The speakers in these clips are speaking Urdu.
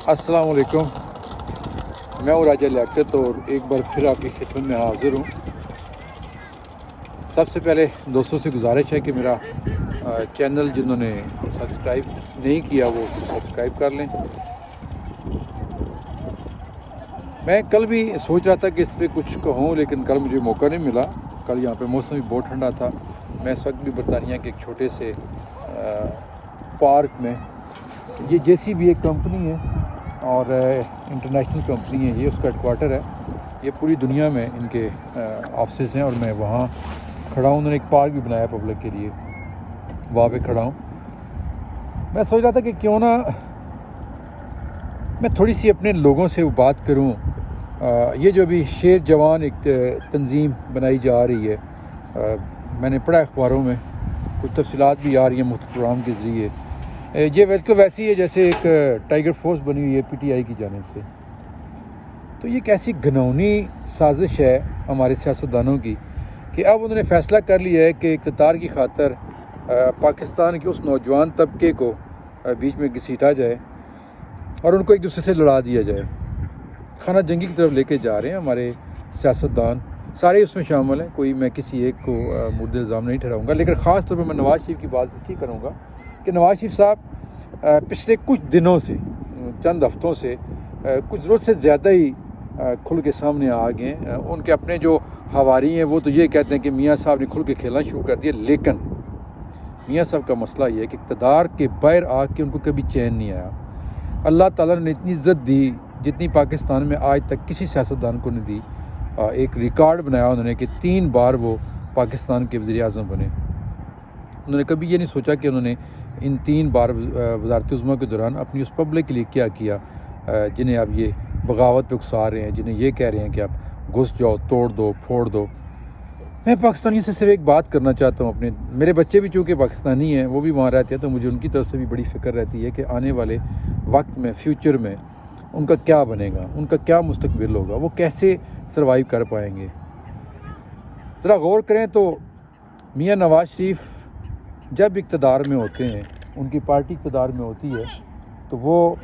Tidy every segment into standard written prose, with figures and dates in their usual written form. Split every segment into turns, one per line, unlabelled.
السلام علیکم، میں ہوں راجہ لیاقت اور ایک بار پھر آپ کی خدمت میں حاضر ہوں۔ سب سے پہلے دوستوں سے گزارش ہے کہ میرا چینل جنہوں نے سبسکرائب نہیں کیا وہ سبسکرائب کر لیں۔ میں کل بھی سوچ رہا تھا کہ اس پہ کچھ کہوں، لیکن کل مجھے موقع نہیں ملا۔ کل یہاں پہ موسم بھی بہت ٹھنڈا تھا۔ میں اس وقت بھی برطانیہ کے ایک چھوٹے سے پارک میں، یہ JCB ایک کمپنی ہے اور انٹرنیشنل کمپنی ہے، یہ اس کا ہیڈ کوارٹر ہے۔ یہ پوری دنیا میں ان کے آفسز ہیں اور میں وہاں کھڑا ہوں۔ انہوں نے ایک پارک بھی بنایا پبلک کے لیے، وہاں پہ کھڑا ہوں۔ میں سوچ رہا تھا کہ کیوں نہ میں تھوڑی سی اپنے لوگوں سے بات کروں۔ یہ جو ابھی شیر جوان ایک تنظیم بنائی جا رہی ہے، میں نے پڑھا اخباروں میں، کچھ تفصیلات بھی آ رہی ہیں مختلف پروگرام کے ذریعے۔ یہ بالکل ویسی ہے جیسے ایک ٹائیگر فورس بنی ہوئی ہے PTI کی جانب سے۔ تو یہ ایک ایسی گھناؤنی سازش ہے ہمارے سیاستدانوں کی کہ اب انہوں نے فیصلہ کر لیا ہے کہ اقتدار کی خاطر پاکستان کے اس نوجوان طبقے کو بیچ میں گھسیٹا جائے اور ان کو ایک دوسرے سے لڑا دیا جائے۔ خانہ جنگی کی طرف لے کے جا رہے ہیں ہمارے سیاستدان، سارے اس میں شامل ہیں، کوئی میں کسی ایک کو مورد الزام نہیں ٹھہراؤں گا، لیکن خاص طور پہ میں نواز شریف کی بات اس لیے کروں گا کہ نواز شریف صاحب پچھلے کچھ دنوں سے، چند ہفتوں سے کچھ ضرورت سے زیادہ ہی کھل کے سامنے آ گئے ہیں۔ ان کے اپنے جو حواری ہیں وہ تو یہ کہتے ہیں کہ میاں صاحب نے کھل کے کھیلنا شروع کر دیا، لیکن میاں صاحب کا مسئلہ یہ ہے کہ اقتدار کے باہر آ کے ان کو کبھی چین نہیں آیا۔ اللہ تعالیٰ نے اتنی عزت دی جتنی پاکستان میں آج تک کسی سیاستدان کو نہیں دی۔ ایک ریکارڈ بنایا انہوں نے کہ 3 بار وہ پاکستان کے وزیر اعظم بنے۔ انہوں نے کبھی یہ نہیں سوچا کہ انہوں نے ان 3 بار وزارت عظمیٰ کے دوران اپنی اس پبلک کے لیے کیا کیا جنہیں اب یہ بغاوت پہ اکسا رہے ہیں، جنہیں یہ کہہ رہے ہیں کہ اب گھس جاؤ، توڑ دو، پھوڑ دو۔ میں پاکستانیوں سے صرف ایک بات کرنا چاہتا ہوں، میرے بچے بھی چونکہ پاکستانی ہیں، وہ بھی وہاں رہتے ہیں، تو مجھے ان کی طرف سے بھی بڑی فکر رہتی ہے کہ آنے والے وقت میں، فیوچر میں ان کا کیا بنے گا، ان کا کیا مستقبل ہوگا، وہ کیسے سروائیو کر پائیں گے۔ ذرا غور کریں تو میاں نواز شریف جب اقتدار میں ہوتے ہیں، ان کی پارٹی اقتدار میں ہوتی ہے، تو وہ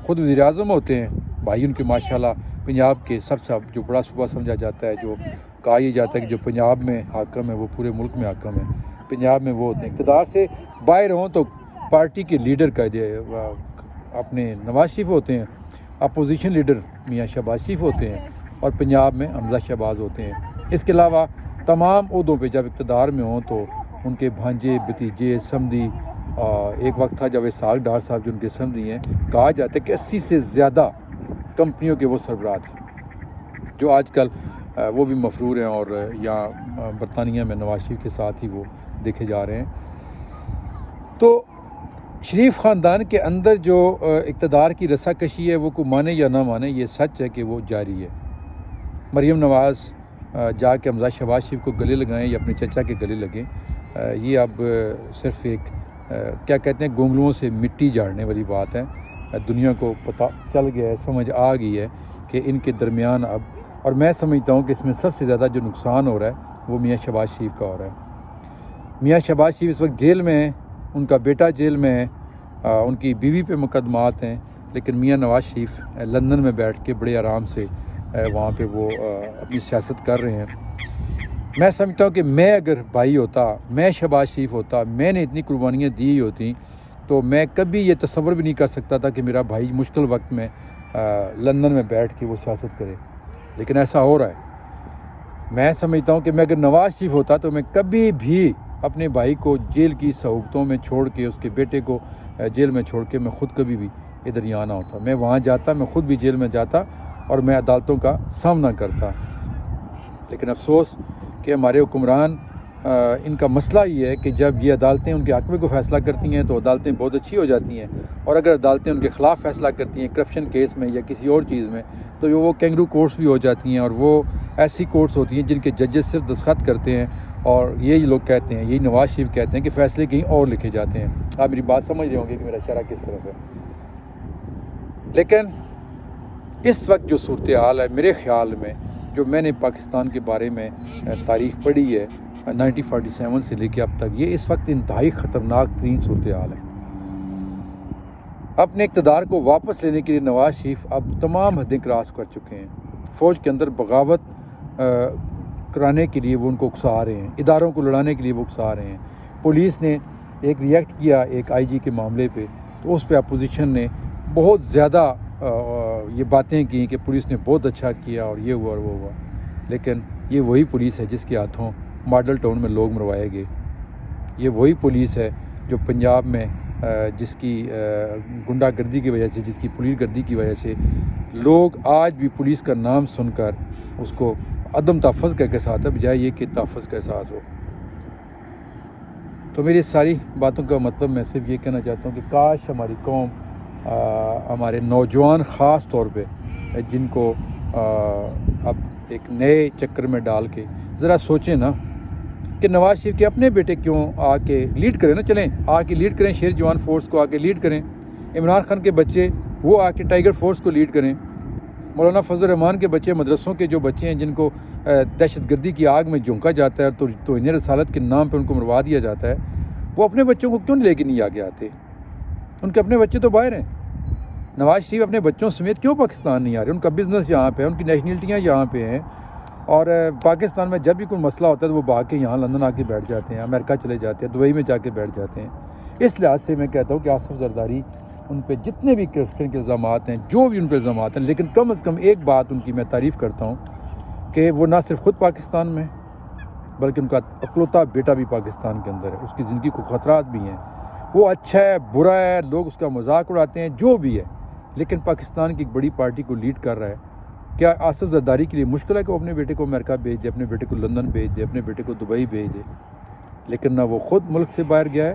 خود وزیر اعظم ہوتے ہیں۔ بھائی ان کے ماشاءاللہ پنجاب کے سب سے جو بڑا صوبہ سمجھا جاتا ہے، جو کہا یہ جاتا ہے کہ جو پنجاب میں حاکم ہے وہ پورے ملک میں حاکم ہے، پنجاب میں وہ ہوتے ہیں۔ اقتدار سے باہر ہوں تو پارٹی کے لیڈر کا اپنے نواز شریف ہوتے ہیں، اپوزیشن لیڈر میاں شہباز شریف ہوتے ہیں، اور پنجاب میں حمزہ شہباز ہوتے ہیں۔ اس کے علاوہ تمام عہدوں پہ جب اقتدار میں ہوں تو ان کے بھانجے، بھتیجے، سمدھی، ایک وقت تھا جب اسحاق ڈار صاحب جو ان کے سمدھی ہیں، کہا جاتا ہے کہ 80 سے زیادہ کمپنیوں کے وہ سربراہ تھے، جو آج کل وہ بھی مفرور ہیں اور یہاں برطانیہ میں نواز شریف کے ساتھ ہی وہ دیکھے جا رہے ہیں۔ تو شریف خاندان کے اندر جو اقتدار کی رساکشی ہے، وہ کو مانے یا نہ مانے، یہ سچ ہے کہ وہ جاری ہے۔ مریم نواز جا کے حمزہ شہباز شریف کو گلے لگائیں یا اپنے چچا کے گلے لگیں، یہ اب صرف ایک کیا کہتے ہیں گونگلوؤں سے مٹی جھاڑنے والی بات ہے۔ دنیا کو پتہ چل گیا ہے، سمجھ آ گئی ہے کہ ان کے درمیان اب، اور میں سمجھتا ہوں کہ اس میں سب سے زیادہ جو نقصان ہو رہا ہے وہ میاں شہباز شریف کا ہو رہا ہے۔ میاں شہباز شریف اس وقت جیل میں ہیں، ان کا بیٹا جیل میں ہے، ان کی بیوی پہ مقدمات ہیں، لیکن میاں نواز شریف لندن میں بیٹھ کے بڑے آرام سے وہاں پہ وہ اپنی سیاست کر رہے ہیں۔ میں سمجھتا ہوں کہ میں اگر بھائی ہوتا، میں شہباز شریف ہوتا، میں نے اتنی قربانیاں دی ہوتی تو میں کبھی یہ تصور بھی نہیں کر سکتا تھا کہ میرا بھائی مشکل وقت میں لندن میں بیٹھ کے وہ سیاست کرے، لیکن ایسا ہو رہا ہے۔ میں سمجھتا ہوں کہ میں اگر نواز شریف ہوتا تو میں کبھی بھی اپنے بھائی کو جیل کی صحبتوں میں چھوڑ کے، اس کے بیٹے کو جیل میں چھوڑ کے میں خود کبھی بھی ادھر یہاں نہ ہوتا۔ میں وہاں جاتا، میں خود بھی جیل میں جاتا اور میں عدالتوں کا سامنا کرتا۔ لیکن افسوس کہ ہمارے حکمران، ان کا مسئلہ یہ ہے کہ جب یہ عدالتیں ان کے حق میں کوئی فیصلہ کرتی ہیں تو عدالتیں بہت اچھی ہو جاتی ہیں، اور اگر عدالتیں ان کے خلاف فیصلہ کرتی ہیں کرپشن کیس میں یا کسی اور چیز میں، تو وہ کینگرو کورٹس بھی ہو جاتی ہیں، اور وہ ایسی کورٹس ہوتی ہیں جن کے ججز صرف دستخط کرتے ہیں، اور یہی لوگ کہتے ہیں، یہی نواز شریف کہتے ہیں کہ فیصلے کہیں اور لکھے جاتے ہیں۔ آپ میری بات سمجھ رہے ہوں گے کہ میرا اشارہ کس طرف ہے۔ لیکن اس وقت جو صورتحال ہے، میرے خیال میں، جو میں نے پاکستان کے بارے میں تاریخ پڑھی ہے 1947 سے لے کے اب تک، یہ اس وقت انتہائی خطرناک ترین صورتحال ہے۔ اپنے اقتدار کو واپس لینے کے لیے نواز شریف اب تمام حدیں کراس کر چکے ہیں۔ فوج کے اندر بغاوت کرانے کے لیے وہ ان کو اکسا رہے ہیں، اداروں کو لڑانے کے لیے وہ اکسا رہے ہیں۔ پولیس نے ایک ریئیکٹ کیا ایک آئی جی کے معاملے پہ، تو اس پہ اپوزیشن نے بہت زیادہ یہ باتیں کی کہ پولیس نے بہت اچھا کیا اور یہ ہوا اور وہ ہوا، لیکن یہ وہی پولیس ہے جس کے ہاتھوں ماڈل ٹاؤن میں لوگ مروائے گئے۔ یہ وہی پولیس ہے جو پنجاب میں جس کی گنڈا گردی کی وجہ سے، جس کی پولیس گردی کی وجہ سے لوگ آج بھی پولیس کا نام سن کر اس کو عدم تحفظ کا احساس ہے بجائے یہ کہ تحفظ کا احساس ہو۔ تو میری ساری باتوں کا مطلب میں صرف یہ کہنا چاہتا ہوں کہ کاش ہماری قوم، ہمارے نوجوان خاص طور پہ جن کو اب ایک نئے چکر میں ڈال کے ذرا سوچیں نا کہ نواز شریف کے اپنے بیٹے کیوں آ کے لیڈ کریں نا، چلیں آ کے لیڈ کریں، شیر جوان فورس کو آ کے لیڈ کریں۔ عمران خان کے بچے وہ آ کے ٹائیگر فورس کو لیڈ کریں۔ مولانا فضل الرحمان کے بچے، مدرسوں کے جو بچے ہیں جن کو دہشت گردی کی آگ میں جھونکا جاتا ہے تو توہین رسالت کے نام پہ ان کو مروا دیا جاتا ہے، وہ اپنے بچوں کو کیوں لے کے نہیں آگے آتے؟ ان کے اپنے بچے تو باہر ہیں۔ نواز شریف اپنے بچوں سمیت کیوں پاکستان نہیں آ رہے؟ ان کا بزنس یہاں پہ ہے، ان کی نیشنلٹیاں یہاں پہ ہیں، اور پاکستان میں جب بھی کوئی مسئلہ ہوتا ہے تو وہ بھاگ کے یہاں لندن آ کے بیٹھ جاتے ہیں، امریکہ چلے جاتے ہیں، دبئی میں جا کے بیٹھ جاتے ہیں۔ اس لحاظ سے میں کہتا ہوں کہ آصف زرداری ان پہ جتنے بھی کرپشن کے الزامات ہیں، جو بھی ان پہ الزامات ہیں، لیکن کم از کم ایک بات ان کی میں تعریف کرتا ہوں کہ وہ نہ صرف خود پاکستان میں بلکہ ان کا اکلوتا بیٹا بھی پاکستان کے اندر ہے، اس کی زندگی کو خطرات بھی ہیں۔ وہ اچھا ہے، برا ہے، لوگ اس کا مذاق اڑاتے ہیں، جو بھی ہے، لیکن پاکستان کی ایک بڑی پارٹی کو لیڈ کر رہا ہے۔ کیا آصف زرداری کے لیے مشکل ہے کہ وہ اپنے بیٹے کو امریکہ بھیج دے، اپنے بیٹے کو لندن بھیج دے، اپنے بیٹے کو دبئی بھیج دے؟ لیکن نہ وہ خود ملک سے باہر گیا ہے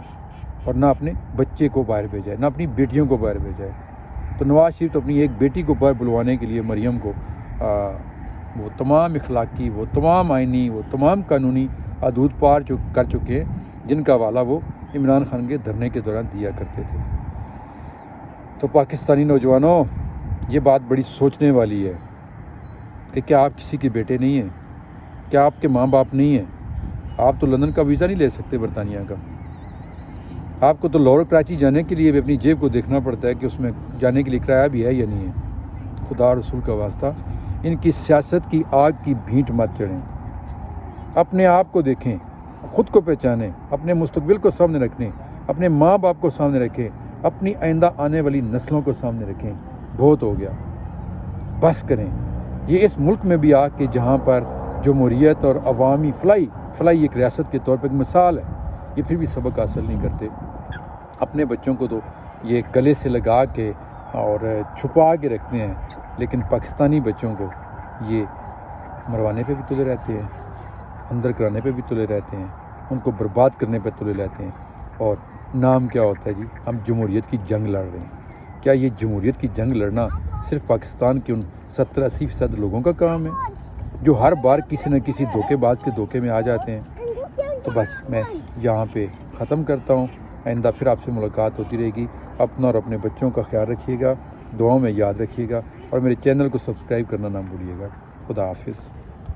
اور نہ اپنے بچے کو باہر بھیجا ہے، نہ اپنی بیٹیوں کو باہر بھیجا ہے۔ تو نواز شریف تو اپنی ایک بیٹی کو باہر بلوانے کے لیے مریم کو وہ تمام اخلاقی، وہ تمام آئینی، وہ تمام قانونی حدود پار کر چکے ہیں جن کا حوالہ وہ عمران خان کے دھرنے کے دوران دیا کرتے تھے۔ تو پاکستانی نوجوانوں، یہ بات بڑی سوچنے والی ہے کہ کیا آپ کسی کے بیٹے نہیں ہیں؟ کیا آپ کے ماں باپ نہیں ہیں؟ آپ تو لندن کا ویزا نہیں لے سکتے برطانیہ کا۔ آپ کو تو لاہور کراچی جانے کے لیے بھی اپنی جیب کو دیکھنا پڑتا ہے کہ اس میں جانے کے لیے کرایہ بھی ہے یا نہیں ہے۔ خدا رسول کا واسطہ ان کی سیاست کی آگ کی بھینٹ مت چڑھیں، اپنے آپ کو دیکھیں، خود کو پہچانیں، اپنے مستقبل کو سامنے رکھیں، اپنے ماں باپ کو سامنے رکھیں، اپنی آئندہ آنے والی نسلوں کو سامنے رکھیں۔ بہت ہو گیا، بس کریں۔ یہ اس ملک میں بھی آ کے جہاں پر جمہوریت اور عوامی فلاحی ایک ریاست کے طور پر ایک مثال ہے، یہ پھر بھی سبق حاصل نہیں کرتے۔ اپنے بچوں کو تو یہ گلے سے لگا کے اور چھپا کے رکھتے ہیں، لیکن پاکستانی بچوں کو یہ مروانے پہ بھی تلے رہتے ہیں، اندر کرانے پہ بھی تلے رہتے ہیں، ان کو برباد کرنے پہ تلے رہتے ہیں۔ اور نام کیا ہوتا ہے جی؟ ہم جمہوریت کی جنگ لڑ رہے ہیں۔ کیا یہ جمہوریت کی جنگ لڑنا صرف پاکستان کے ان 70-80% لوگوں کا کام ہے جو ہر بار کسی نہ کسی دھوکے باز کے دھوکے میں آ جاتے ہیں؟ تو بس میں یہاں پہ ختم کرتا ہوں۔ آئندہ پھر آپ سے ملاقات ہوتی رہے گی۔ اپنا اور اپنے بچوں کا خیال رکھیے گا، دعاؤں میں یاد رکھیے گا، اور میرے چینل کو سبسکرائب کرنا نہ بھولیے گا۔ خدا حافظ۔